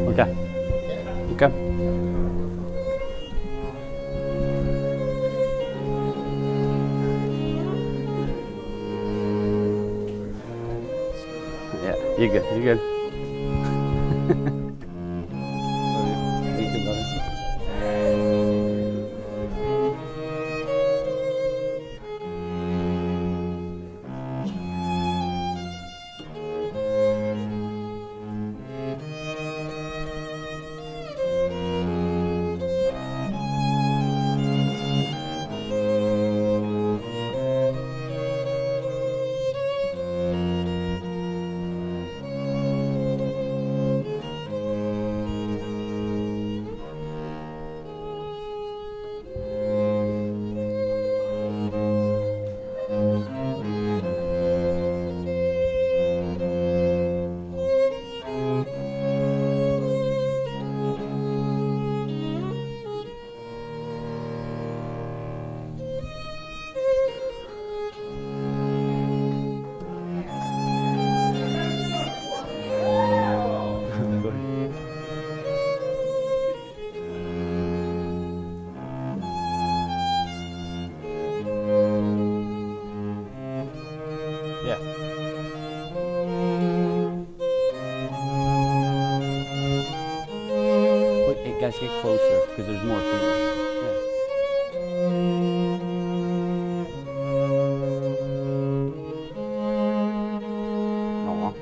Okay. Okay. Yeah, you're good. You're good. You good, brother? Go ahead. Yeah. Wait, hey, guys, get closer because there's more people. Yeah. Aw.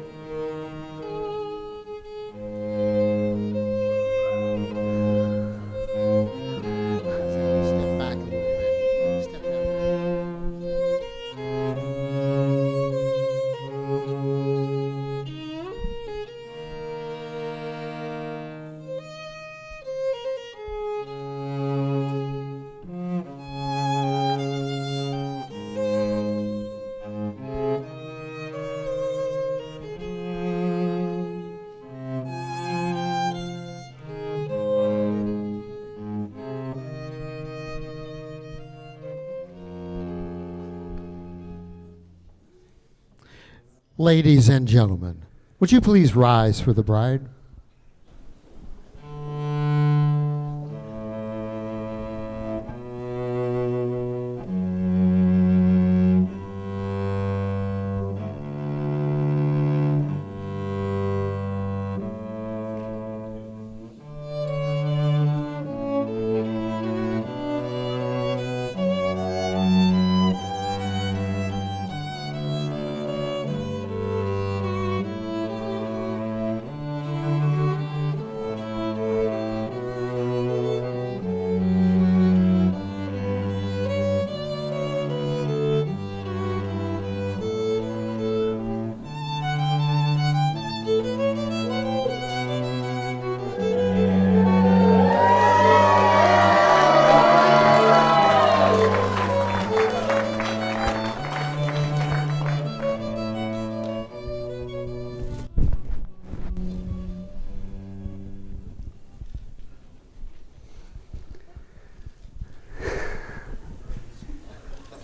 Step back a little bit. Step back. Ladies and gentlemen, would you please rise for the bride?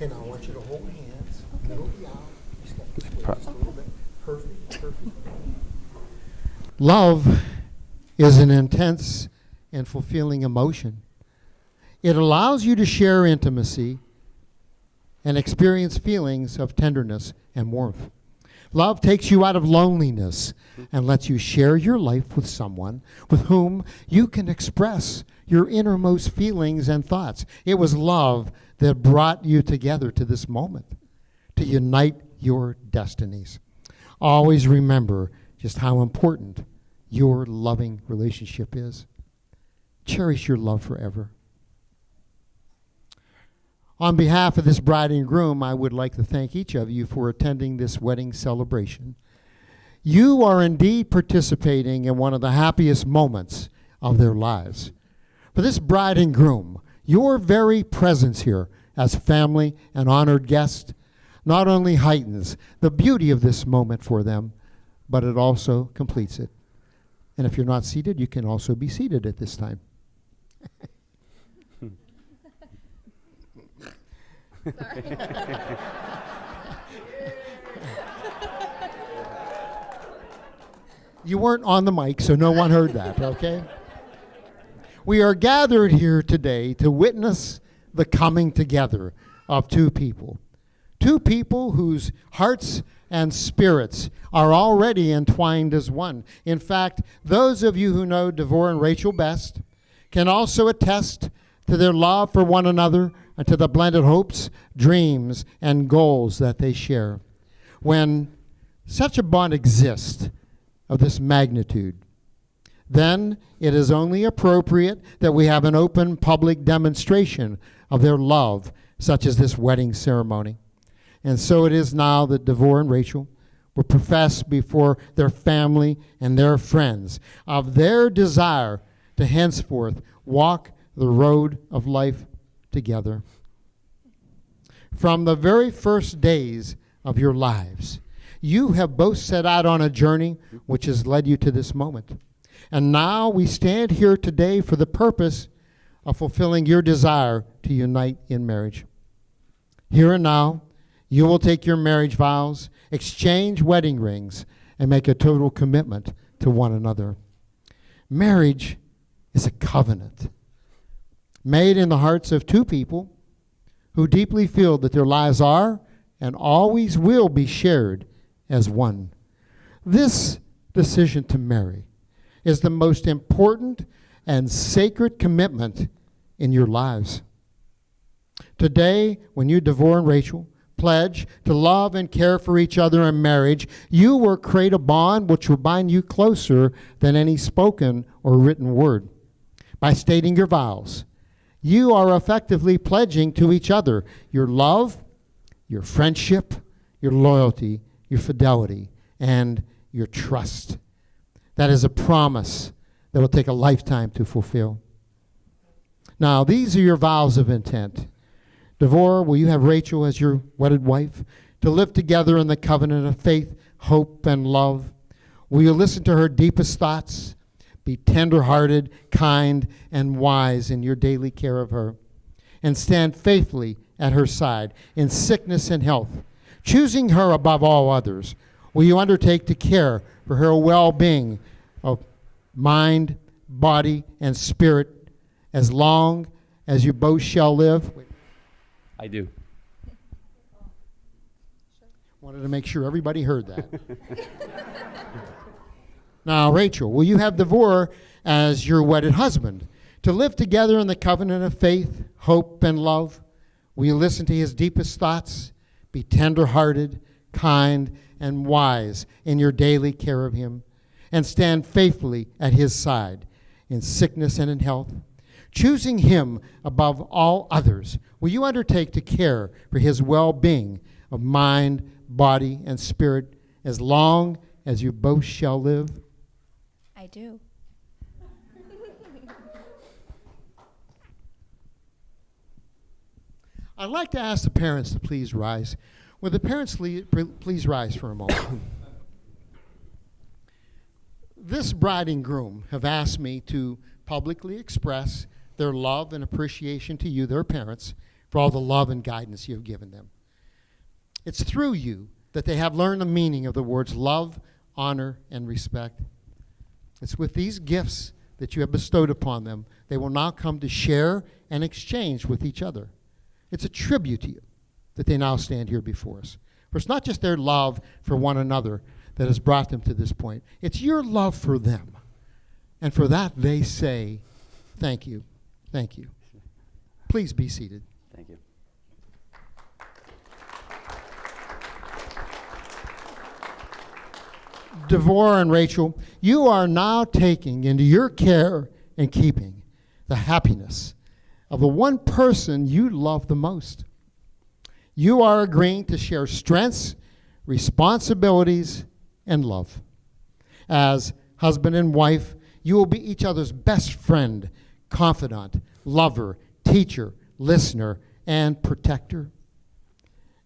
Okay, now I want you to hold hands. Middle of the aisle. Step this way just a little bit. Perfect, perfect. Love is an intense and fulfilling emotion. It allows you to share intimacy and experience feelings of tenderness and warmth. Love takes you out of loneliness and lets you share your life with someone with whom you can express your innermost feelings and thoughts. It was love that brought you together to this moment, to unite your destinies. Always remember just how important your loving relationship is. Cherish your love forever. On behalf of this bride and groom, I would like to thank each of you for attending this wedding celebration. You are indeed participating in one of the happiest moments of their lives. For this bride and groom, your very presence here as family and honored guests not only heightens the beauty of this moment for them, but it also completes it. And if you're not seated, you can also be seated at this time. You weren't on the mic, so no one heard that, okay? We are gathered here today to witness the coming together of two people. Two people whose hearts and spirits are already entwined as one. In fact, those of you who know Davor and Rachael best can also attest to their love for one another and to the blended hopes, dreams, and goals that they share. When such a bond exists of this magnitude, then it is only appropriate that we have an open public demonstration of their love, such as this wedding ceremony. And so it is now that Davor and Rachael will profess before their family and their friends of their desire to henceforth walk the road of life together. From the very first days of your lives, you have both set out on a journey which has led you to this moment. And now we stand here today for the purpose of fulfilling your desire to unite in marriage. Here and now, you will take your marriage vows, exchange wedding rings, and make a total commitment to one another. Marriage is a covenant made in the hearts of two people who deeply feel that their lives are and always will be shared as one. This decision to marry is the most important and sacred commitment in your lives. Today, when you, Davor and Rachael, pledge to love and care for each other in marriage, you will create a bond which will bind you closer than any spoken or written word. By stating your vows, you are effectively pledging to each other your love, your friendship, your loyalty, your fidelity, and your trust. That is a promise that will take a lifetime to fulfill. Now, these are your vows of intent. Davor, will you have Rachael as your wedded wife, to live together in the covenant of faith, hope, and love? Will you listen to her deepest thoughts, be tender-hearted, kind, and wise in your daily care of her, and stand faithfully at her side in sickness and health, choosing her above all others? Will you undertake to care for her well-being of mind, body, and spirit as long as you both shall live? I do. Wanted to make sure everybody heard that. Now, Rachael, will you have Davor as your wedded husband, to live together in the covenant of faith, hope, and love? Will you listen to his deepest thoughts, be tender-hearted, kind, and wise in your daily care of him, and stand faithfully at his side in sickness and in health? Choosing him above all others, will you undertake to care for his well-being of mind, body, and spirit as long as you both shall live? I do. I'd like to ask the parents to please rise. Will the parents please rise for a moment? This bride and groom have asked me to publicly express their love and appreciation to you, their parents, for all the love and guidance you have given them. It's through you that they have learned the meaning of the words love, honor, and respect. It's with these gifts that you have bestowed upon them, they will now come to share and exchange with each other. It's a tribute to you that they now stand here before us. For it's not just their love for one another that has brought them to this point. It's your love for them. And for that, they say, thank you. Thank you. Please be seated. Thank you. Davor and Rachael, you are now taking into your care and keeping the happiness of the one person you love the most. You are agreeing to share strengths, responsibilities, and love. As husband and wife, you will be each other's best friend, confidant, lover, teacher, listener, and protector.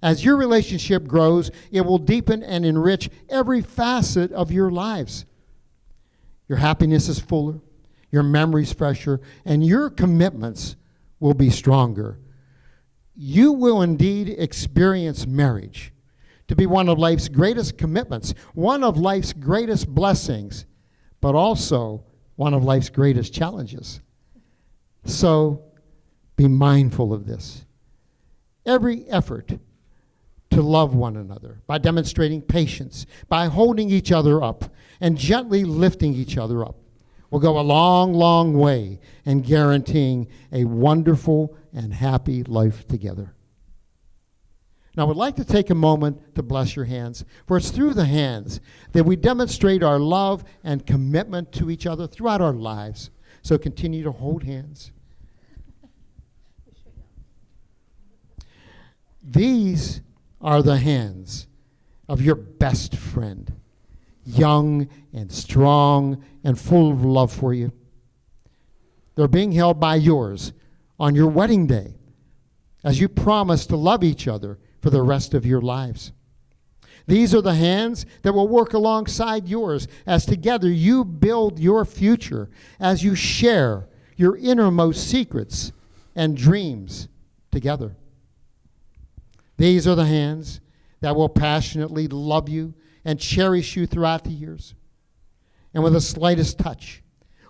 As your relationship grows, it will deepen and enrich every facet of your lives. Your happiness is fuller, your memories fresher, and your commitments will be stronger. You will indeed experience marriage to be one of life's greatest commitments, one of life's greatest blessings, but also one of life's greatest challenges. So be mindful of this. Every effort to love one another by demonstrating patience, by holding each other up and gently lifting each other up will go a long, long way in guaranteeing a wonderful and happy life together. Now, I would like to take a moment to bless your hands, for it's through the hands that we demonstrate our love and commitment to each other throughout our lives. So continue to hold hands. These are the hands of your best friend, young and strong and full of love for you. They're being held by yours on your wedding day as you promise to love each other for the rest of your lives. These are the hands that will work alongside yours as together you build your future, as you share your innermost secrets and dreams together. These are the hands that will passionately love you and cherish you throughout the years, and with the slightest touch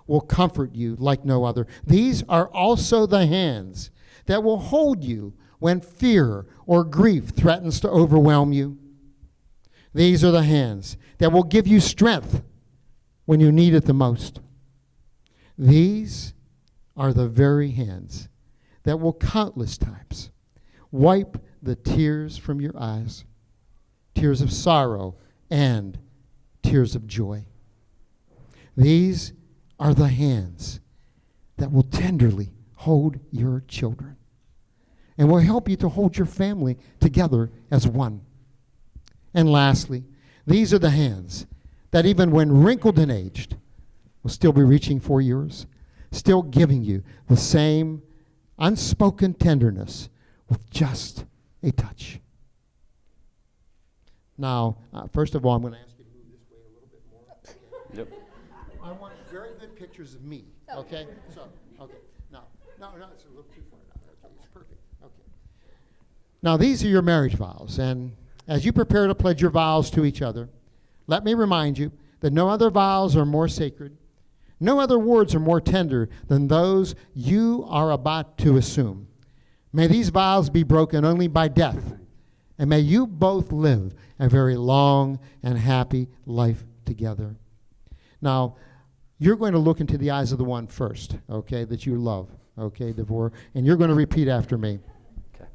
will comfort you like no other. These are also the hands that will hold you when fear or grief threatens to overwhelm you. These are the hands that will give you strength when you need it the most. These are the very hands that will countless times wipe the tears from your eyes, tears of sorrow and tears of joy. These are the hands that will tenderly hold your children and will help you to hold your family together as one. And lastly, these are the hands that even when wrinkled and aged will still be reaching for yours, still giving you the same unspoken tenderness with just a touch. Now, first of all, I'm going to ask you to move this way a little bit more. Okay? Yep. I want very good pictures of me, okay? So, okay. No, it's a little too far now. It's perfect. Okay. Now, these are your marriage vows, and as you prepare to pledge your vows to each other, let me remind you that no other vows are more sacred, no other words are more tender than those you are about to assume. May these vows be broken only by death, and may you both live a very long and happy life together. Now, you're going to look into the eyes of the one first, okay, that you love, okay, Davor, and you're going to repeat after me. Okay.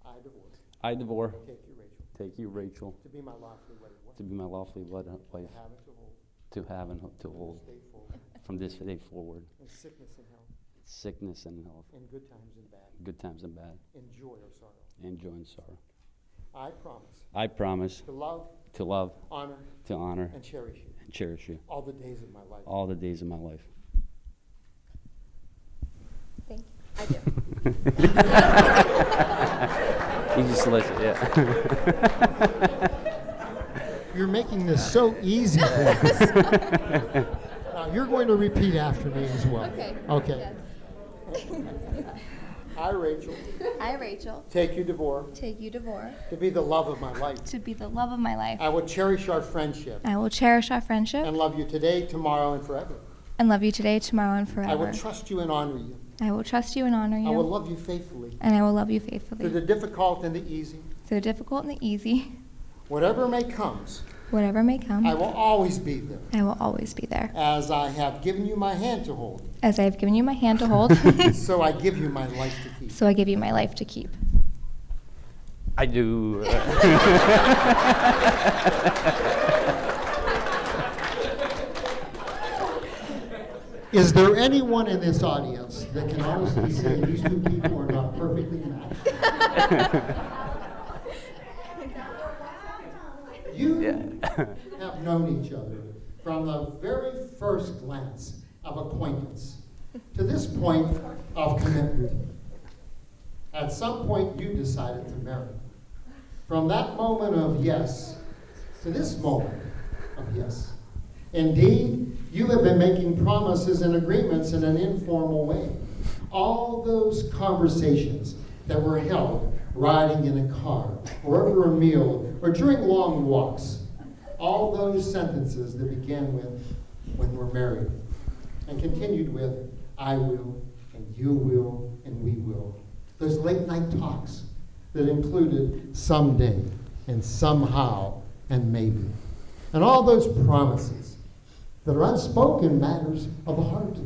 I, Davor. I, Davor, Take you, Rachel. take you, Rachel, To be my lawfully wedded wife. to be my lawfully wedded wife, To have and to hold. to have and to hold Stay forward. from this day forward, In sickness and health. sickness and health, In good times and bad. good times and bad, In joy or sorrow. and joy and sorrow. I promise I promise to love, to love, honor, to honor, and cherish you and cherish you all the days of my life. all the days of my life. Thank you. I do. You just listen, yeah. You're making this so easy for me. Now, you're going to repeat after me as well. Okay. Yes. I, Rachel, I, Rachel, take you, Davor, take you, Davor, to be the love of my life. to be the love of my life. I will cherish our friendship I will cherish our friendship and love you today, tomorrow, and forever. and love you today, tomorrow, and I forever. will trust you and honor you. I will trust you and honor you. I will love you faithfully. And I will love you Through faithfully. the difficult and the easy, Through the difficult and the easy, whatever may comes, whatever may come, I will always be there. I will always be there. As I have given you my hand to hold, As I have given you my hand to hold, so I give you my life to keep. so I give you my life to keep. I do. Is there anyone in this audience that can honestly say these two people are not perfectly matched? You have known each other from the very first glance of acquaintance to this point of commitment. At some point, you decided to marry. From that moment of yes to this moment of yes. Indeed, you have been making promises and agreements in an informal way. All those conversations that were held riding in a car, or over a meal, or during long walks. All those sentences that began with, when we're married, and continued with, I will, and you will, and we will. Those late night talks that included someday, and somehow, and maybe. And all those promises that are unspoken matters of the heart.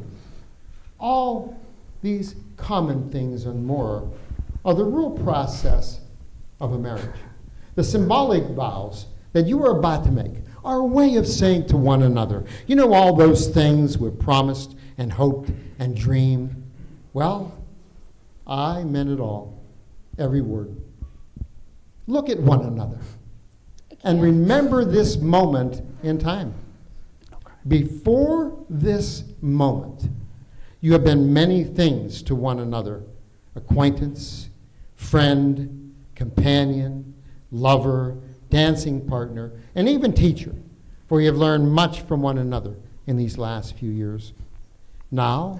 All these common things and more are the real process of a marriage. The symbolic vows that you are about to make are a way of saying to one another, you know, all those things we've promised and hoped and dreamed. Well, I meant it all, every word. Look at one another and remember this moment in time. Before this moment, you have been many things to one another: acquaintance, friend, companion, lover, dancing partner, and even teacher, for you have learned much from one another in these last few years. Now,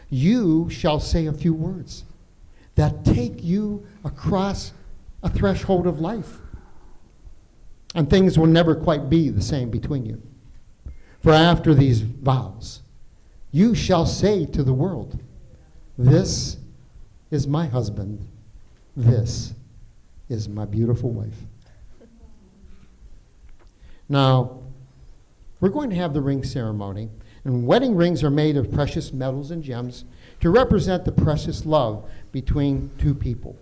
you shall say a few words that take you across a threshold of life, and things will never quite be the same between you. For after these vows, you shall say to the world, this is my husband, this is my beautiful wife. Now, we're going to have the ring ceremony, and wedding rings are made of precious metals and gems to represent the precious love between two people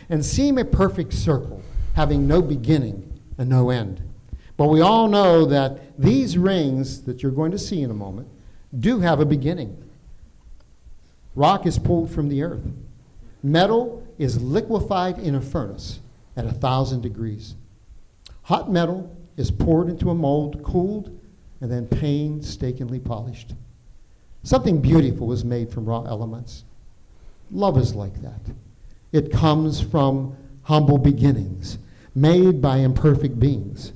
and seem a perfect circle, having no beginning and no end. But we all know that these rings that you're going to see in a moment do have a beginning. Rock is pulled from the earth. Metal is liquefied in a furnace at 1,000 degrees. Hot metal is poured into a mold, cooled, and then painstakingly polished. Something beautiful is made from raw elements. Love is like that. It comes from humble beginnings, made by imperfect beings.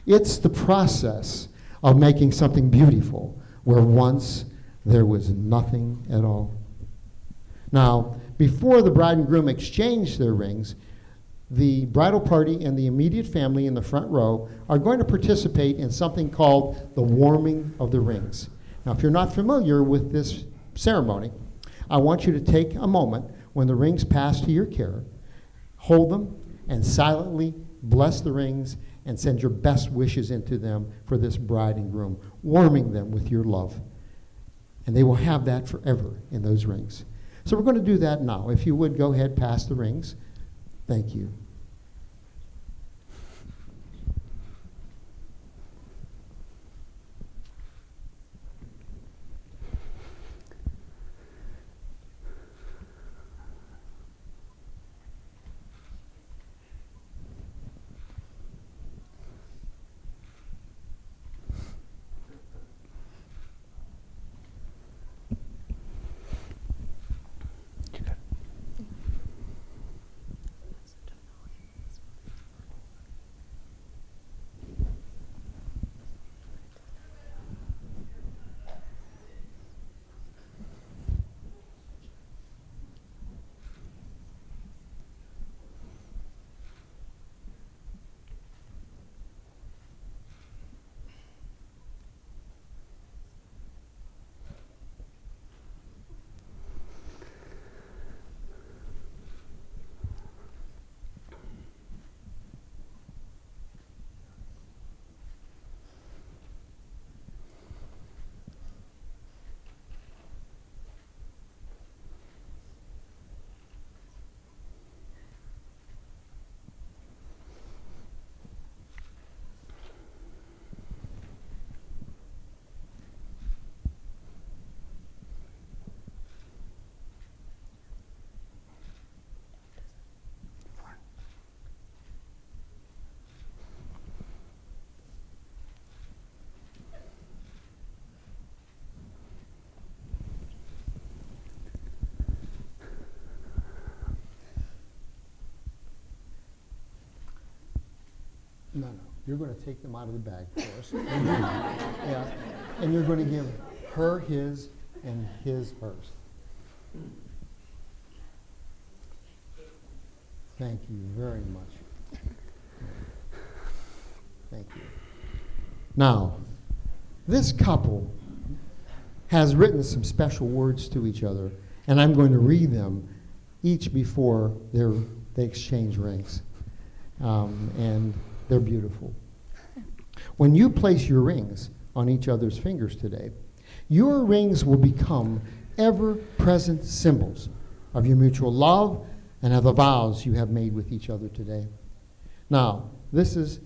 It's the process of making something beautiful where once there was nothing at all. Now, before the bride and groom exchange their rings, the bridal party and the immediate family in the front row are going to participate in something called the warming of the rings. Now, if you're not familiar with this ceremony, I want you to take a moment when the rings pass to your care, hold them, and silently bless the rings and send your best wishes into them for this bride and groom, warming them with your love. And they will have that forever in those rings. So we're going to do that now. If you would, go ahead, pass the rings. Thank you. No. You're going to take them out of the bag first. Yeah. And you're going to give her his and his hers. Thank you very much. Thank you. Now, this couple has written some special words to each other, and I'm going to read them each before they exchange rings. And they're beautiful. When you place your rings on each other's fingers today, your rings will become ever-present symbols of your mutual love and of the vows you have made with each other today. Now, this is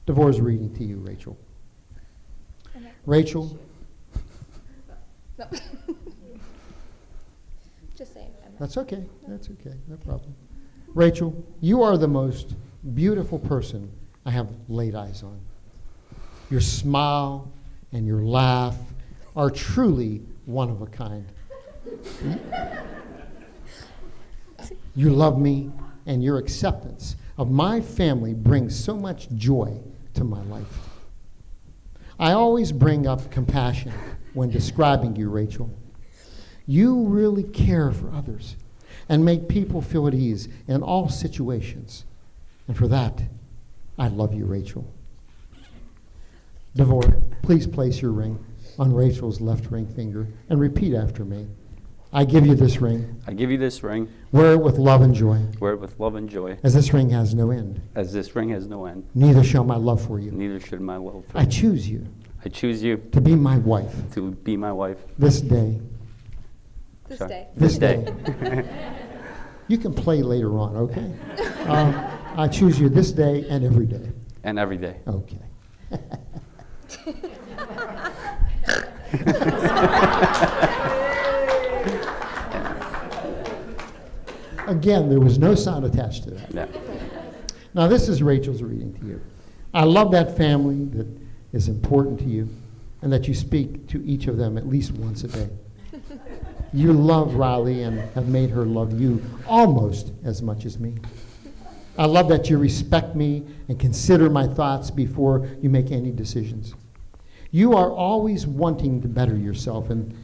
Davor's reading to you, Rachel. Okay. Rachel, No. Just saying. that's okay, no problem. Rachel, you are the most beautiful person I have laid eyes on. Your smile and your laugh are truly one of a kind. You love me, and your acceptance of my family brings so much joy to my life. I always bring up compassion when describing you, Rachel. You really care for others and make people feel at ease in all situations. And for that, I love you, Rachel. Davor, please place your ring on Rachel's left ring finger and repeat after me. I give you this ring. I give you this ring. Wear it with love and joy, Wear it with love and joy, as this ring has no end. as this ring has no end. Neither shall my love for you. Neither should my love for I you. choose you I choose you to be my wife to be my wife. this day. This Sorry. day. This day. You can play later on, okay? I choose you this day and every day. And every day. Okay. Again, there was no sound attached to that. Yeah. Now, this is Rachel's reading to you. I love that family that is important to you and that you speak to each of them at least once a day. You love Riley and have made her love you almost as much as me. I love that you respect me and consider my thoughts before you make any decisions. You are always wanting to better yourself and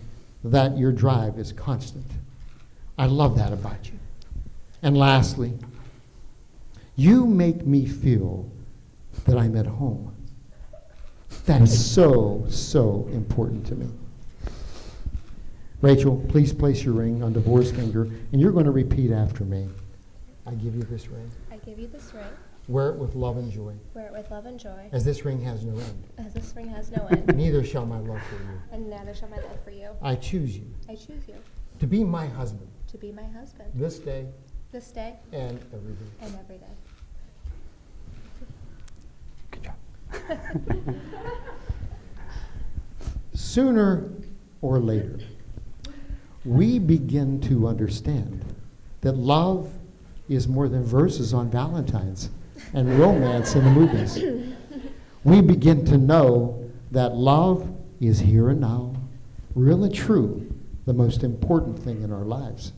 that your drive is constant. I love that about you. And lastly, you make me feel that I'm at home. That is so, so important to me. Rachel, please place your ring on Davor's finger, and you're going to repeat after me. I give you this ring. I give you this ring. Wear it with love and joy, Wear it with love and joy, as this ring has no end. as this ring has no end, Neither shall my love for you. and neither shall my love for you. I choose you I choose you to be my husband to be my husband this day this day and every day. and every day. Good job. Sooner or later, we begin to understand that love is more than verses on Valentine's and romance in the movies. We begin to know that love is here and now, real and true, the most important thing in our lives.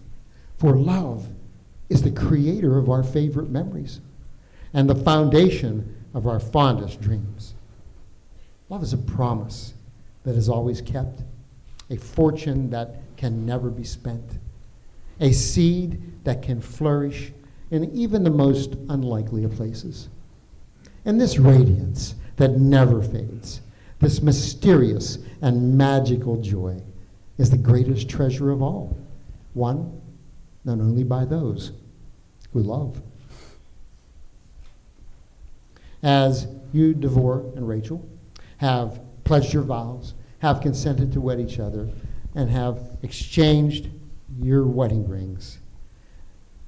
For love is the creator of our favorite memories and the foundation of our fondest dreams. Love is a promise that is always kept, a fortune that can never be spent, a seed that can flourish in even the most unlikely of places. And this radiance that never fades, this mysterious and magical joy, is the greatest treasure of all, won not only by those who love. As you, Davor and Rachel, have pledged your vows, have consented to wed each other, and have exchanged your wedding rings,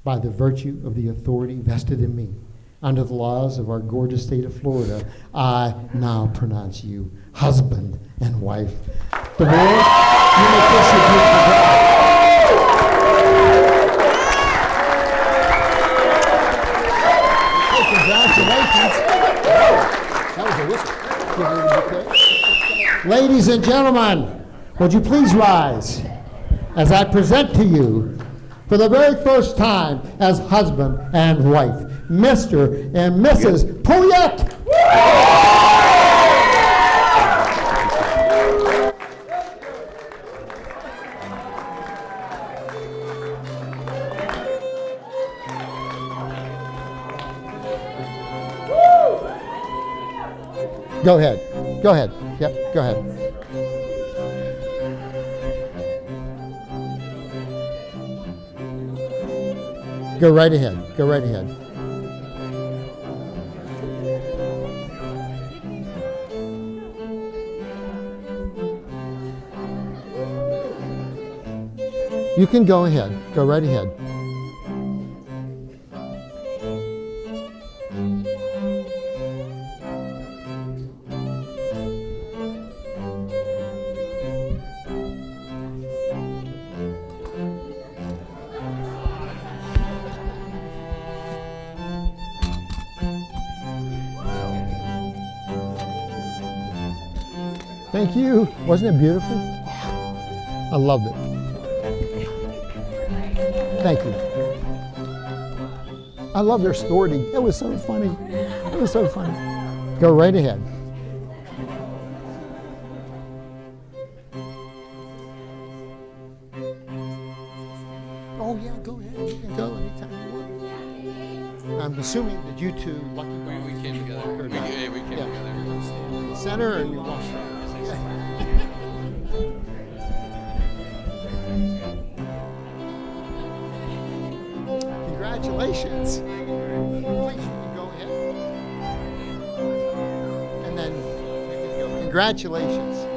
by the virtue of the authority vested in me, under the laws of our gorgeous state of Florida, I now pronounce you husband and wife. Davor, you may kiss your beautiful bride. Congratulations. That was a whistle. Ladies and gentlemen, would you please rise as I present to you, for the very first time as husband and wife, Mr. and Mrs. Pouillet. Go ahead. Go ahead. Yep, go ahead. Go right ahead. Go right ahead. You can go ahead. Go right ahead. Thank you. Wasn't it beautiful? I loved it. Thank you. I love their story. It was so funny. It was so funny. Go right ahead. Oh yeah, go ahead. You can go anytime you want. I'm assuming that you two lucky We came together. We came together. Center and you walk. Congratulations. Please, you can go ahead. And then you can go. Congratulations.